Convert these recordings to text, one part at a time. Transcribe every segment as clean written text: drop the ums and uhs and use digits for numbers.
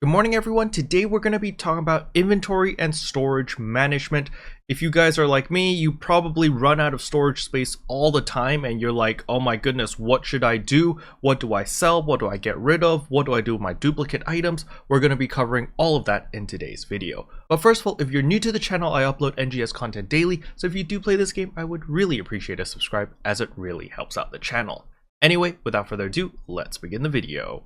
Good morning everyone. Today we're going to be talking about inventory and storage management. If you guys are like me, you probably run out of storage space all the time and you're like, oh my goodness, what should I do? What do I sell? What do I get rid of? What do I do with my duplicate items? We're going to be covering all of that in today's video. But first of all, if you're new to the channel, I upload NGS content daily. So if you do play this game, I would really appreciate a subscribe as it really helps out the channel. Anyway, without further ado, let's begin the video.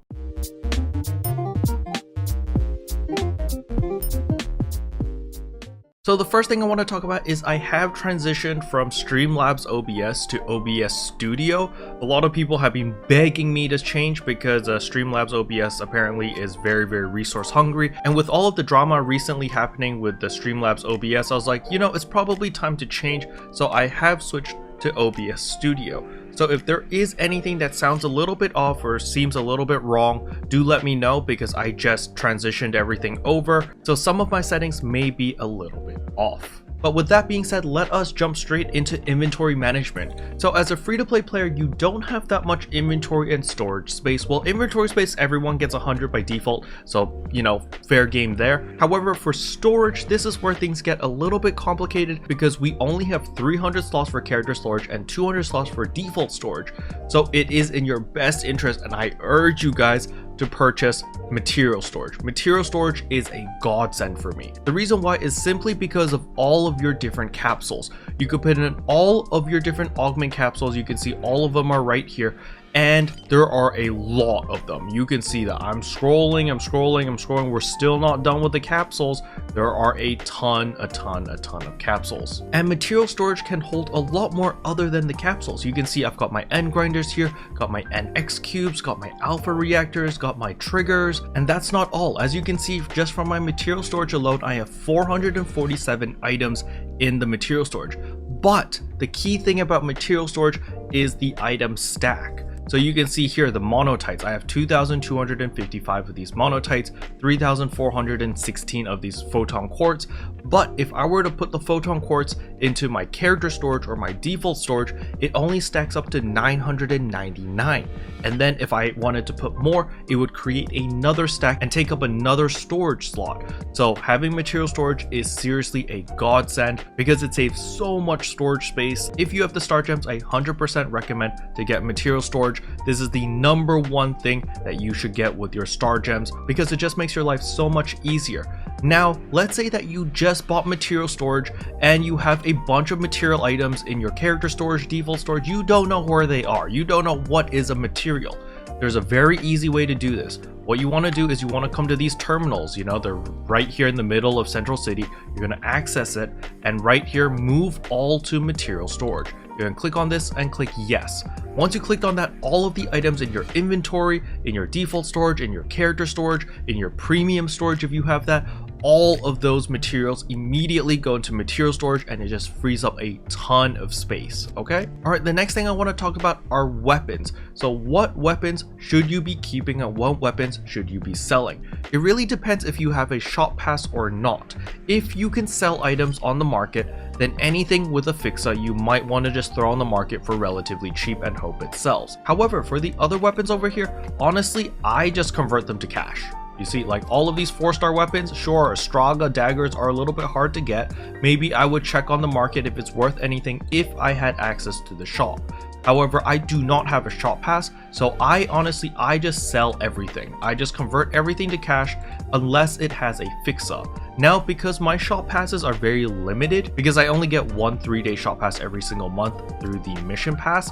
So the first thing I want to talk about is I have transitioned from Streamlabs OBS to OBS Studio. A lot of people have been begging me to change because Streamlabs OBS apparently is very resource hungry. And with all of the drama recently happening with the Streamlabs OBS, I was like, you know, it's probably time to change. So I have switched to OBS Studio. So if there is anything that sounds a little bit off or seems a little bit wrong, do let me know because I just transitioned everything over. So some of my settings may be a little bit off. But with that being said, let us jump straight into inventory management. So as a free-to-play player, you don't have that much inventory and storage space. Well, inventory space, everyone gets 100 by default, so, you know, fair game there. However, for storage, this is where things get a little bit complicated because we only have 300 slots for character storage and 200 slots for default storage. So it is in your best interest, and I urge you guys to purchase material storage. Material storage is a godsend for me. The reason why is simply because of all of your different capsules. You could put in all of your different augment capsules. You can see all of them are right here. And there are a lot of them. You can see that I'm scrolling. We're still not done with the capsules. There are a ton of capsules. And material storage can hold a lot more other than the capsules. You can see I've got my N grinders here, got my NX cubes, got my alpha reactors, got my triggers, and that's not all. As you can see, just from my material storage alone, I have 447 items in the material storage. But the key thing about material storage is the item stack. So you can see here the monotites. I have 2,255 of these monotites, 3,416 of these photon quartz. But if I were to put the photon quartz into my character storage or my default storage, it only stacks up to 999. And then if I wanted to put more, it would create another stack and take up another storage slot. So having material storage is seriously a godsend because it saves so much storage space. If you have the star gems, I 100% recommend to get material storage. This is the #1 thing that you should get with your star gems because it just makes your life so much easier. Now, let's say that you just bought material storage and you have a bunch of material items in your character storage, default storage. You don't know where they are. You don't know what is a material. There's a very easy way to do this. What you want to do is you want to come to these terminals, you know, they're right here in the middle of Central City. You're going to access it and right here, move all to material storage. You're going to click on this and click yes. Once you clicked on that, all of the items in your inventory, in your default storage, in your character storage, in your premium storage if you have that, all of those materials immediately go into material storage and it just frees up a ton of space, okay? All right, the next thing I want to talk about are weapons. So what weapons should you be keeping and what weapons should you be selling? It really depends if you have a shop pass or not. If you can sell items on the market, then anything with a fixa you might want to just throw on the market for relatively cheap and hope it sells. However, for the other weapons over here, honestly, I just convert them to cash. You see, like all of these 4-star weapons, sure, Straga daggers are a little bit hard to get. Maybe I would check on the market if it's worth anything if I had access to the shop. However, I do not have a shop pass, so I just sell everything. I just convert everything to cash unless it has a fixa. Now, because my shop passes are very limited, because I only get one 3-day shop pass every single month through the mission pass,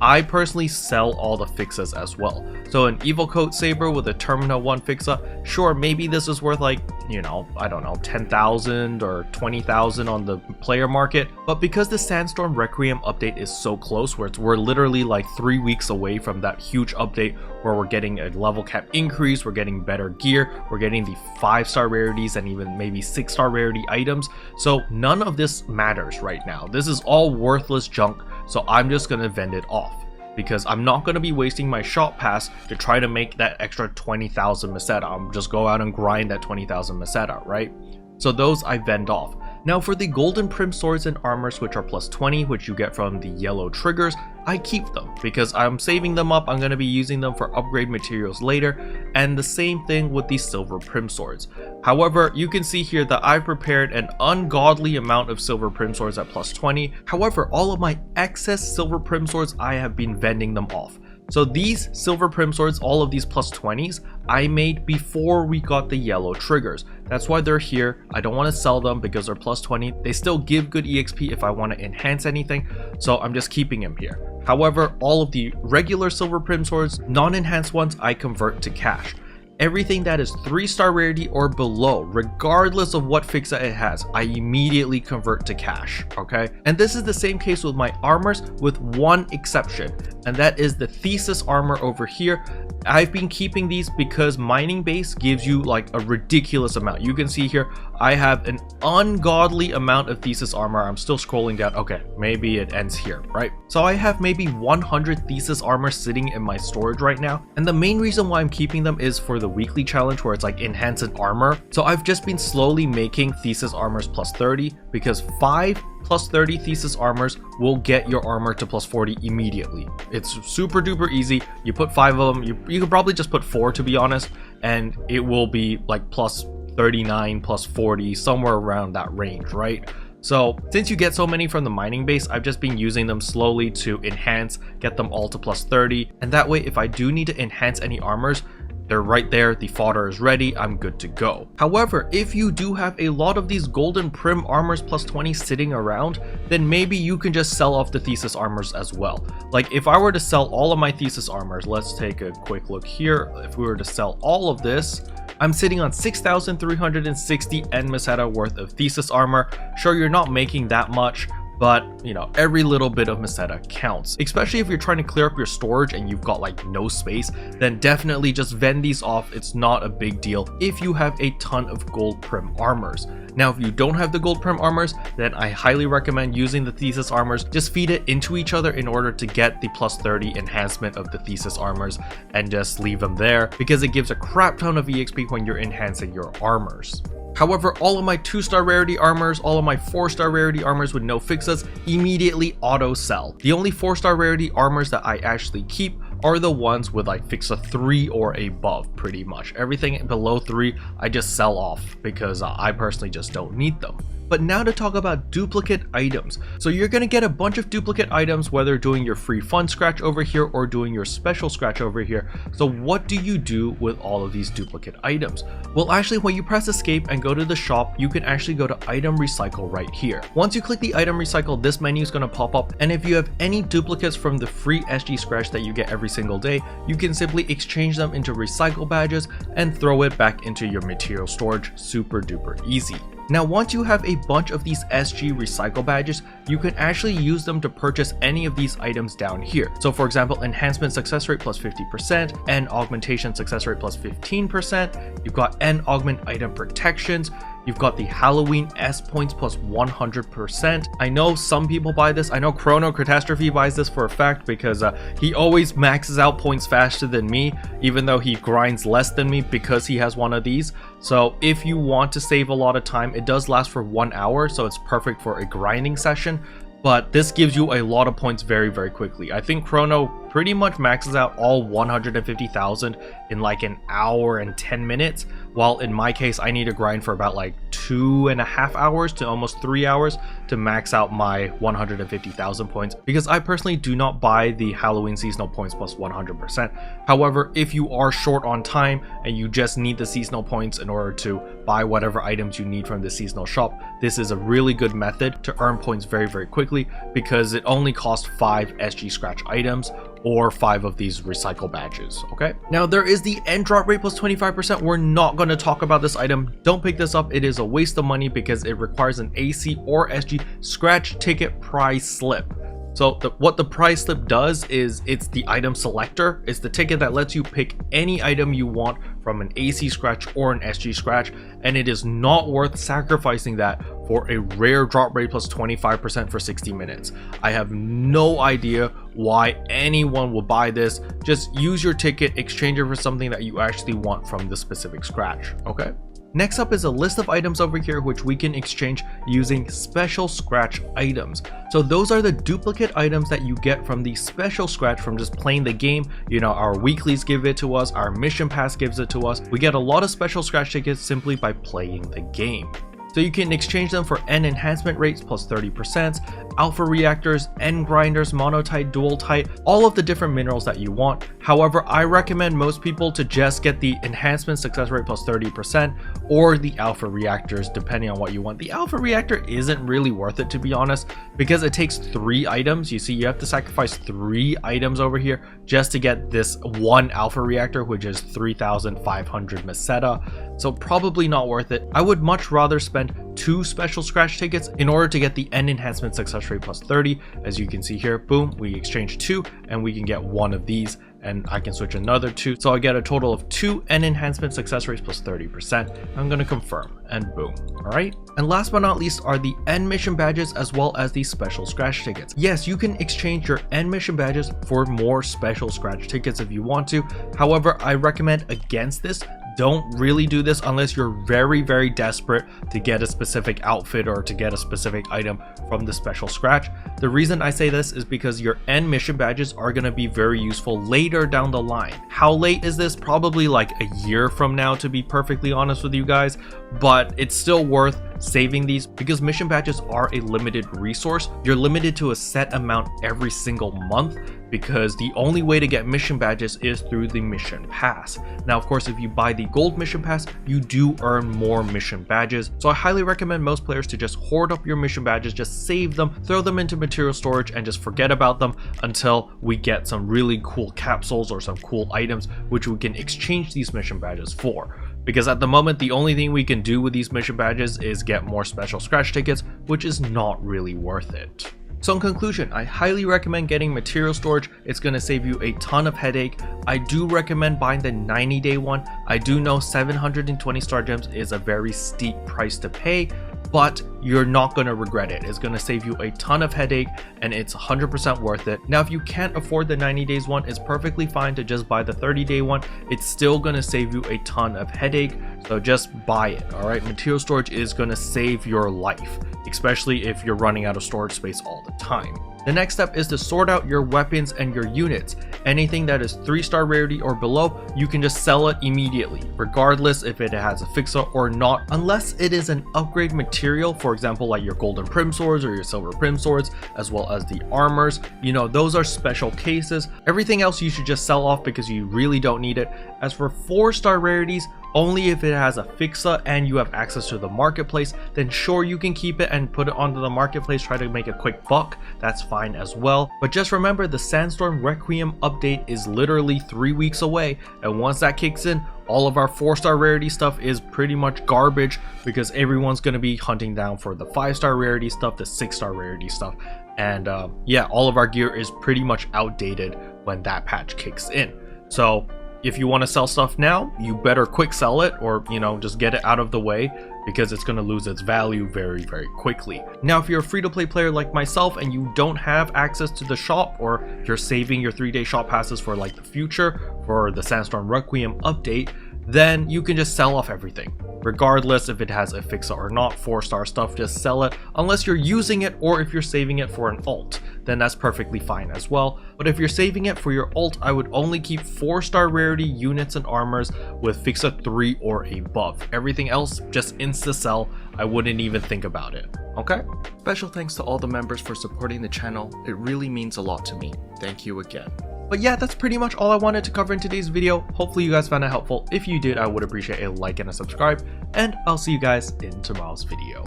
I personally sell all the fixas as well. So an Evil Coat Saber with a Terminal 1 fixa, sure, maybe this is worth like, you know, I don't know, 10,000 or 20,000 on the player market. But because the Sandstorm Requiem update is so close, where we're literally like 3 weeks away from that huge update where we're getting a level cap increase, we're getting better gear, we're getting the 5-star rarities and even maybe 6-star rarity items. So none of this matters right now. This is all worthless junk. So I'm just going to vend it off because I'm not going to be wasting my shop pass to try to make that extra 20,000 meseta. I'm just go out and grind that 20,000 meseta, right? So those I vend off. Now for the golden prim swords and armors, which are plus 20, which you get from the yellow triggers, I keep them because I'm saving them up. I'm going to be using them for upgrade materials later, and the same thing with the silver prim swords. However, you can see here that I've prepared an ungodly amount of silver prim swords at plus 20. However, all of my excess silver prim swords, I have been vending them off. So these silver prim swords, all of these plus 20s, I made before we got the yellow triggers. That's why they're here. I don't want to sell them because they're plus 20. They still give good EXP if I want to enhance anything, so I'm just keeping them here. However, all of the regular silver prim swords, non-enhanced ones, I convert to cash. Everything that is 3-star rarity or below, regardless of what fixa it has, I immediately convert to cash, okay? And this is the same case with my armors, with one exception, and that is the thesis armor over here. I've been keeping these because mining base gives you like a ridiculous amount. You can see here, I have an ungodly amount of thesis armor. I'm still scrolling down. Okay, maybe it ends here, right? So I have maybe 100 thesis armor sitting in my storage right now. And the main reason why I'm keeping them is for the weekly challenge where it's like enhance an armor. So I've just been slowly making thesis armors plus 30 because 5 plus 30 thesis armors will get your armor to plus 40 immediately. It's super duper easy. You put 5 of them, you could probably just put 4 to be honest, and it will be like plus 39, plus 40, somewhere around that range, right? So since you get so many from the mining base, I've just been using them slowly to enhance, get them all to plus 30, and that way if I do need to enhance any armors, they're right there, the fodder is ready, I'm good to go. However, if you do have a lot of these golden prim armors plus 20 sitting around, then maybe you can just sell off the thesis armors as well. Like if I were to sell all of my thesis armors, let's take a quick look here. If we were to sell all of this, I'm sitting on 6,360 N Meseta worth of thesis armor. Sure, you're not making that much, but you know, every little bit of Meseta counts. Especially if you're trying to clear up your storage and you've got like no space, then definitely just vend these off. It's not a big deal if you have a ton of gold prim armors. Now, if you don't have the gold prim armors, then I highly recommend using the thesis armors. Just feed it into each other in order to get the plus 30 enhancement of the thesis armors and just leave them there because it gives a crap ton of EXP when you're enhancing your armors. However, all of my 2-star rarity armors, all of my 4-star rarity armors with no fixas immediately auto sell. The only 4-star rarity armors that I actually keep are the ones with like fixa 3 or above pretty much. Everything below 3 I just sell off because I personally just don't need them. But now to talk about duplicate items. So you're going to get a bunch of duplicate items whether doing your free fun scratch over here or doing your special scratch over here. So what do you do with all of these duplicate items? Well, actually when you press escape and go to the shop, you can actually go to item recycle right here. Once you click the item recycle, this menu is going to pop up, and if you have any duplicates from the free SG scratch that you get every single day, you can simply exchange them into recycle badges and throw it back into your material storage. Super duper easy. Now, once you have a bunch of these SG recycle badges, you can actually use them to purchase any of these items down here. So for example, enhancement success rate plus 50%, and augmentation success rate plus 15%. You've got N augment item protections. You've got the Halloween S points plus 100%. I know some people buy this. I know Chrono Catastrophe buys this for a fact because he always maxes out points faster than me, even though he grinds less than me because he has one of these. So if you want to save a lot of time, it does last for 1 hour, so it's perfect for a grinding session. But this gives you a lot of points very, very quickly. I think Chrono pretty much maxes out all 150,000 in like an hour and 10 minutes. While in my case, I need to grind for about like 2.5 hours to almost 3 hours to max out my 150,000 points, because I personally do not buy the Halloween seasonal points plus 100%. However, if you are short on time and you just need the seasonal points in order to buy whatever items you need from the seasonal shop, this is a really good method to earn points very, very quickly because it only costs 5 SG scratch items or 5 of these recycle badges. Okay, now there is the end drop rate plus 25%. We're not going to talk about this item. Don't pick this up. It is a waste of money because it requires an AC or SG scratch ticket prize slip. So what the prize slip does is it's the item selector. It's the ticket that lets you pick any item you want from an AC scratch or an SG scratch, and it is not worth sacrificing that for a rare drop rate plus 25% for 60 minutes. I have no idea why anyone will buy this. Just use your ticket, exchange it for something that you actually want from the specific scratch, okay? Next up is a list of items over here which we can exchange using special scratch items. So those are the duplicate items that you get from the special scratch from just playing the game. You know, our weeklies give it to us, our mission pass gives it to us. We get a lot of special scratch tickets simply by playing the game. So you can exchange them for N enhancement rates plus 30%, alpha reactors, N grinders, monotite, dualtite, all of the different minerals that you want. However, I recommend most people to just get the enhancement success rate plus 30% or the alpha reactors depending on what you want. The alpha reactor isn't really worth it, to be honest, because it takes 3 items. You see, you have to sacrifice 3 items over here just to get this one alpha reactor, which is 3,500 meseta. So probably not worth it. I would much rather spend 2 special scratch tickets in order to get the N enhancement success rate plus 30. As you can see here, boom, we exchange 2 and we can get 1 of these, and I can switch another 2. So I get a total of 2 N enhancement success rates plus 30%. I'm going to confirm and boom. All right. And last but not least are the N mission badges as well as the special scratch tickets. Yes, you can exchange your N mission badges for more special scratch tickets if you want to. However, I recommend against this. Don't really do this unless you're very, very desperate to get a specific outfit or to get a specific item from the special scratch. The reason I say this is because your N mission badges are going to be very useful later down the line. How late is this? Probably like a year from now, to be perfectly honest with you guys, but it's still worth saving these because mission badges are a limited resource. You're limited to a set amount every single month because the only way to get mission badges is through the mission pass. Now, of course, if you buy the gold mission pass, you do earn more mission badges. So I highly recommend most players to just hoard up your mission badges, just save them, throw them into material storage, and just forget about them until we get some really cool capsules or some cool items which we can exchange these mission badges for. Because at the moment, the only thing we can do with these mission badges is get more special scratch tickets, which is not really worth it. So in conclusion, I highly recommend getting material storage. It's going to save you a ton of headache. I do recommend buying the 90-day one. I do know 720 star gems is a very steep price to pay, but you're not going to regret it. It's going to save you a ton of headache and it's 100% worth it. Now, if you can't afford the 90 days one, it's perfectly fine to just buy the 30-day one. It's still going to save you a ton of headache, so just buy it. All right, material storage is going to save your life, especially if you're running out of storage space all the time. The next step is to sort out your weapons and your units. Anything that is 3-star rarity or below, you can just sell it immediately, regardless if it has a fixer or not, unless it is an upgrade material, for example, like your golden prim swords or your silver prim swords, as well as the armors. You know, those are special cases. Everything else you should just sell off because you really don't need it. As for 4-star rarities, only if it has a fixa and you have access to the marketplace, then sure, you can keep it and put it onto the marketplace, try to make a quick buck. That's fine as well. But just remember, the Sandstorm Requiem update is literally 3 weeks away, and once that kicks in, all of our 4-star rarity stuff is pretty much garbage because everyone's going to be hunting down for the 5-star rarity stuff, the 6-star rarity stuff, and yeah, all of our gear is pretty much outdated when that patch kicks in. So if you want to sell stuff now, you better quick sell it, or, you know, just get it out of the way because it's going to lose its value very, very quickly. Now, if you're a free-to-play player like myself and you don't have access to the shop, or you're saving your 3-day shop passes for like the future for the Sandstorm Requiem update, then you can just sell off everything. Regardless if it has a fixa or not, 4-star stuff, just sell it unless you're using it, or if you're saving it for an alt, then that's perfectly fine as well. But if you're saving it for your alt, I would only keep 4-star rarity units and armors with fixa 3 or above. Everything else, just insta sell. I wouldn't even think about it. Okay? Special thanks to all the members for supporting the channel. It really means a lot to me. Thank you again. But yeah, that's pretty much all I wanted to cover in today's video. Hopefully you guys found it helpful. If you did, I would appreciate a like and a subscribe, and I'll see you guys in tomorrow's video.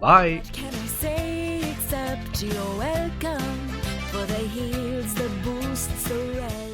Bye! What can I say except you're welcome for the heals, the boosts, the rest.